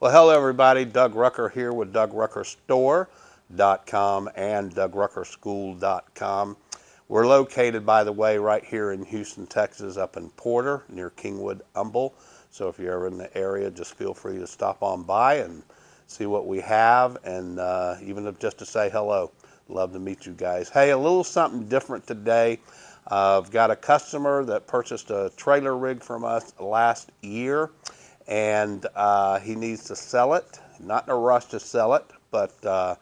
Well, hello everybody. Doug Rucker here with DougRuckerStore.com and DougRuckerSchool.com. We're located, by the way, right here in Houston, Texas, up in Porter, near Kingwood, Humble. So if you're ever in the area, just feel free to stop on by and see what we have, and even if just to say hello. Love to meet you guys. Hey, a little something different today. I've got a customer that purchased a trailer rig from us last year, and he needs to sell it. Not in a rush to sell it, but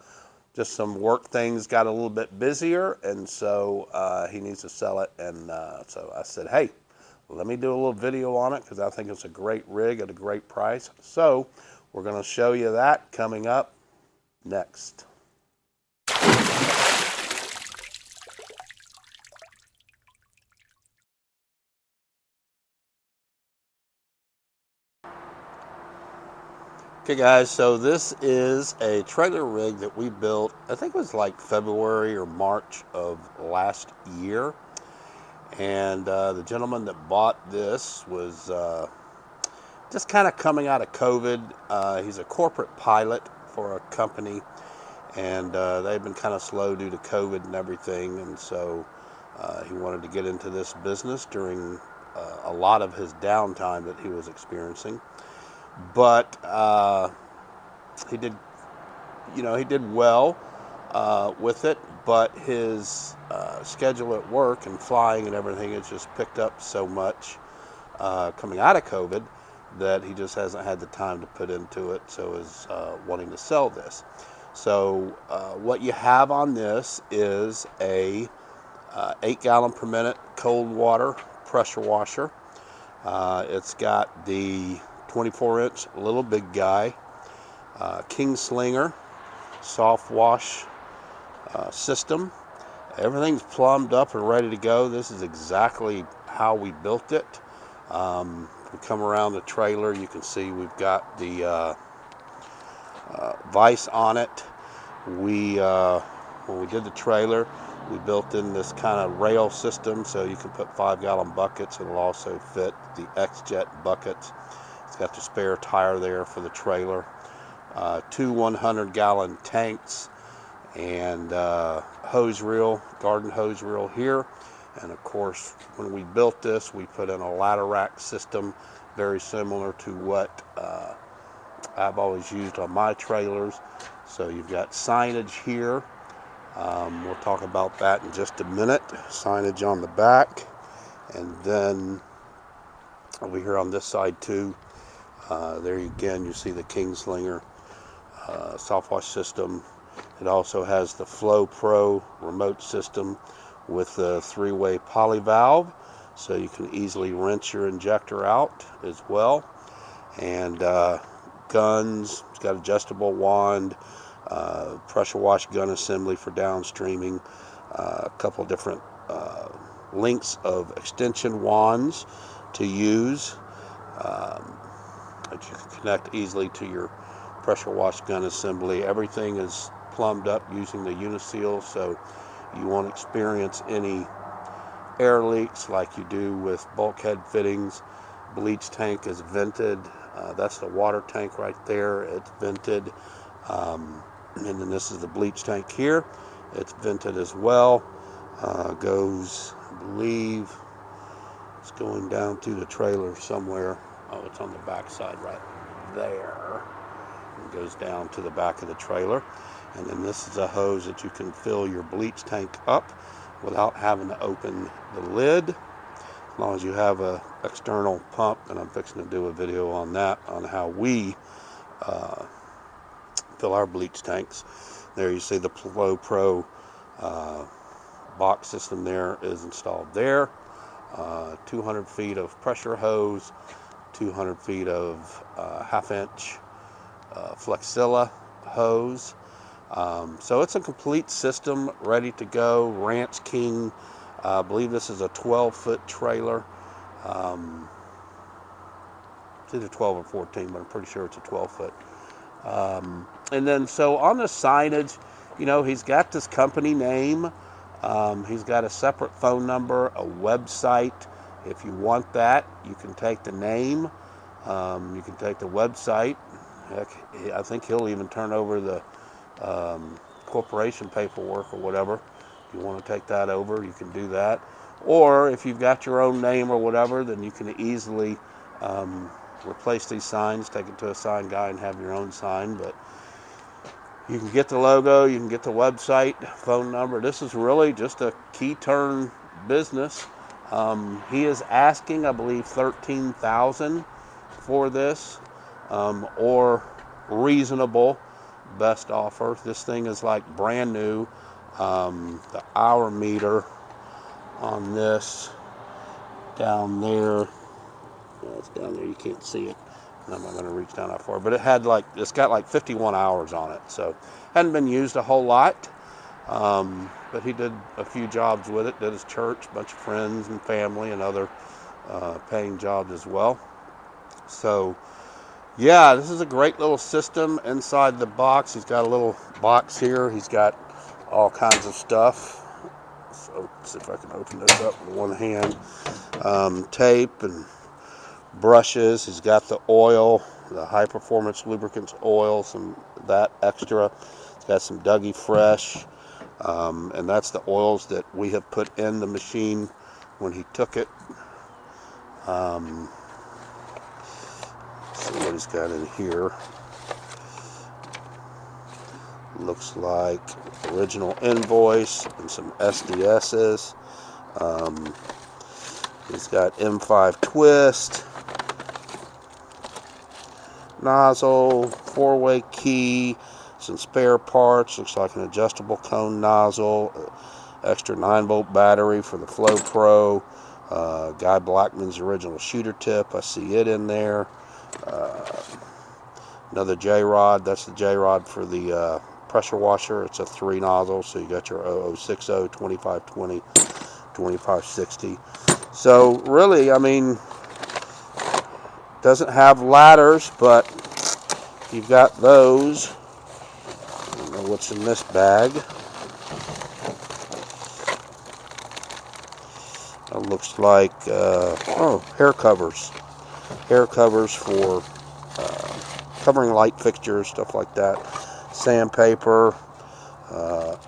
just some work things got a little bit busier, and so he needs to sell it. And so I said, hey, let me do a little video on it because I think it's a great rig at a great price. So we're going to show you that coming up next. Okay guys, so this is a trailer rig that we built, I think it was like February or March of last year. And the gentleman that bought this was just kind of coming out of COVID. He's a corporate pilot for a company, and they've been kind of slow due to COVID and everything. And so he wanted to get into this business during a lot of his downtime that he was experiencing. But he did, he did well with it, but his schedule at work and flying and everything has just picked up so much coming out of COVID that he just hasn't had the time to put into it, so is wanting to sell this. So what you have on this is a 8 gallon per minute cold water pressure washer. It's got the 24-inch little big guy, Kingslinger soft wash system. Everything's plumbed up and ready to go. This is exactly how we built it. We come around the trailer, you can see we've got the vise on it. When we did the trailer, we built in this kind of rail system so you can put 5 gallon buckets. It'll also fit the X-Jet buckets. It's got the spare tire there for the trailer, 2 100 gallon tanks, and hose reel, garden hose reel here. And of course, when we built this, we put in a ladder rack system, very similar to what I've always used on my trailers. So you've got signage here. We'll talk about that in just a minute. Signage on the back, and then over here on this side too. There again, you see the Kingslinger soft wash system. It also has the Flow Pro remote system with the 3-way poly valve, so you can easily rinse your injector out as well. And guns, it's got adjustable wand, pressure wash gun assembly for downstreaming, a couple different lengths of extension wands to use. That you can connect easily to your pressure wash gun assembly. Everything is plumbed up using the Uniseal, so you won't experience any air leaks like you do with bulkhead fittings. Bleach tank is vented. That's the water tank right there. It's vented. And then this is the bleach tank here. It's vented as well. Goes, I believe, it's going down through the trailer somewhere. Oh, it's on the back side right there. It goes down to the back of the trailer. And then this is a hose that you can fill your bleach tank up without having to open the lid, as long as you have an external pump. And I'm fixing to do a video on that, on how we fill our bleach tanks. There you see the Flow Pro box system there is installed there. 200 feet of pressure hose, 200 feet of half-inch Flexilla hose. So it's a complete system ready to go. Ranch King, I believe this is a 12-foot trailer. It's either 12 or 14, but I'm pretty sure it's a 12-foot. And then so on the signage, he's got this company name. He's got a separate phone number, a website. If you want that, you can take the name, you can take the website, Heck, I think he'll even turn over the corporation paperwork or whatever. If you want to take that over, you can do that. Or if you've got your own name or whatever, then you can easily replace these signs, take it to a sign guy and have your own sign. But you can get the logo, you can get the website, phone number. This is really just a key turn business. He is asking, I believe, $13,000 for this, or reasonable best offer. This thing is like brand new. The hour meter on this down there, it's down there, you can't see it. I'm not going to reach down that far, but it's got like 51 hours on it, so hadn't been used a whole lot. But he did a few jobs with it, did his church, a bunch of friends and family and other paying jobs as well. So yeah, this is a great little system inside the box. He's got a little box here. He's got all kinds of stuff. So let's see if I can open this up with one hand. Tape and brushes. He's got the oil, the high performance lubricants oil, some that extra. He's got some Dougie Fresh, and that's the oils that we have put in the machine when he took it. See what he's got in here. Looks like original invoice and some SDSs. He's got M5 twist, nozzle, 4-way key, some spare parts. Looks like an adjustable cone nozzle, extra 9-volt battery for the Flow Pro, Guy Blackman's original shooter tip. I see it in there. Another J-rod. That's the J-rod for the pressure washer. It's a 3 nozzle, so you got your 0060, 2520, 2560. So really, I mean, doesn't have ladders, but you've got those. I don't know what's in this bag. It looks like hair covers. Hair covers for covering light fixtures, stuff like that. Sandpaper,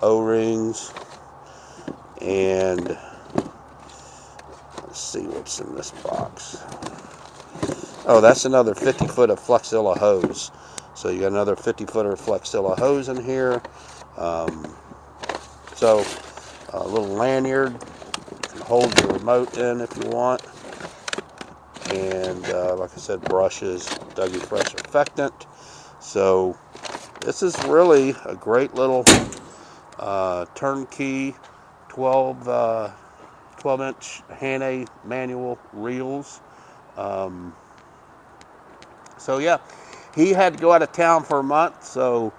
O-rings, and let's see what's in this box. Oh, that's another 50-foot of Flexilla hose. So you got another 50-foot of Flexilla hose in here. So a little lanyard. You can hold your remote in if you want. And like I said, brushes, Dougie Fresh Surfactant. So this is really a great little turnkey 12-inch Hannay manual reels. So yeah, he had to go out of town for a month, so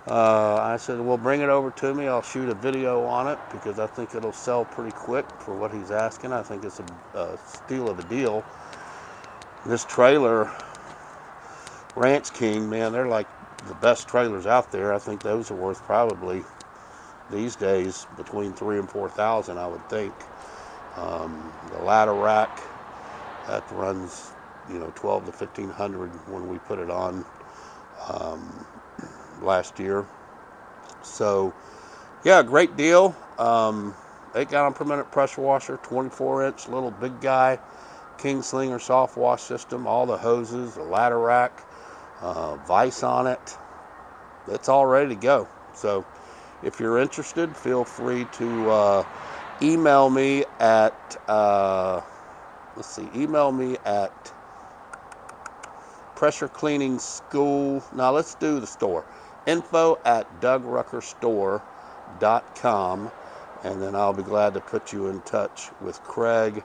I said, well, bring it over to me. I'll shoot a video on it because I think it'll sell pretty quick for what he's asking. I think it's a steal of a deal. This trailer, Ranch King, man, they're like the best trailers out there. I think those are worth probably these days between $3,000 and $4,000, I would think. The ladder rack, that runs, you know, $1,200 to $1,500 when we put it on last year. So yeah, great deal. 8-gallon per minute pressure washer, 24-inch little big guy, Kingslinger soft wash system, all the hoses, the ladder rack, vise on it. It's all ready to go. So if you're interested, feel free to email me at email me at pressure cleaning school. Now let's do the store. info@DougRuckerStore.com, and then I'll be glad to put you in touch with Craig.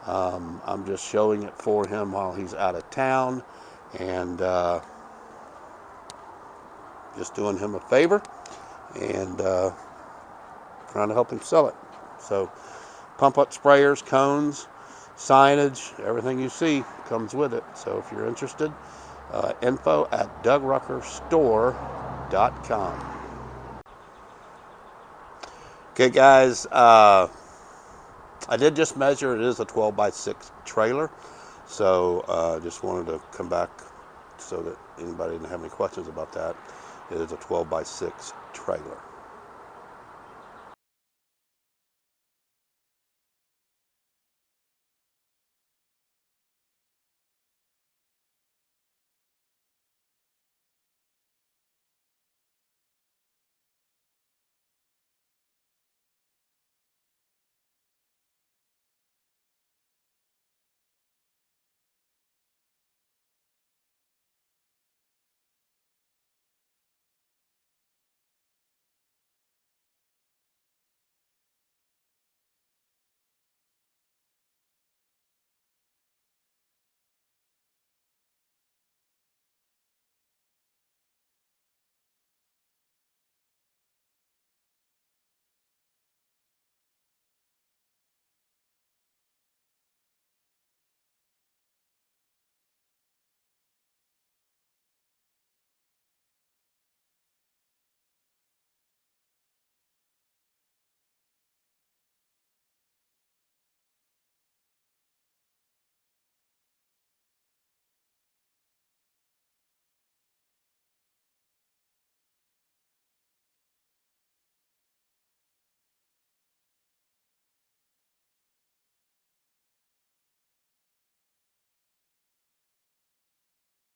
I'm just showing it for him while he's out of town, and just doing him a favor and trying to help him sell it. So pump up sprayers, cones, signage, everything you see comes with it. So if you're interested, info@DougRuckerStore.com. Okay, guys, I did just measure. It is a 12-by-6 trailer, so just wanted to come back so that anybody didn't have any questions about that, it is a 12 by 6 trailer.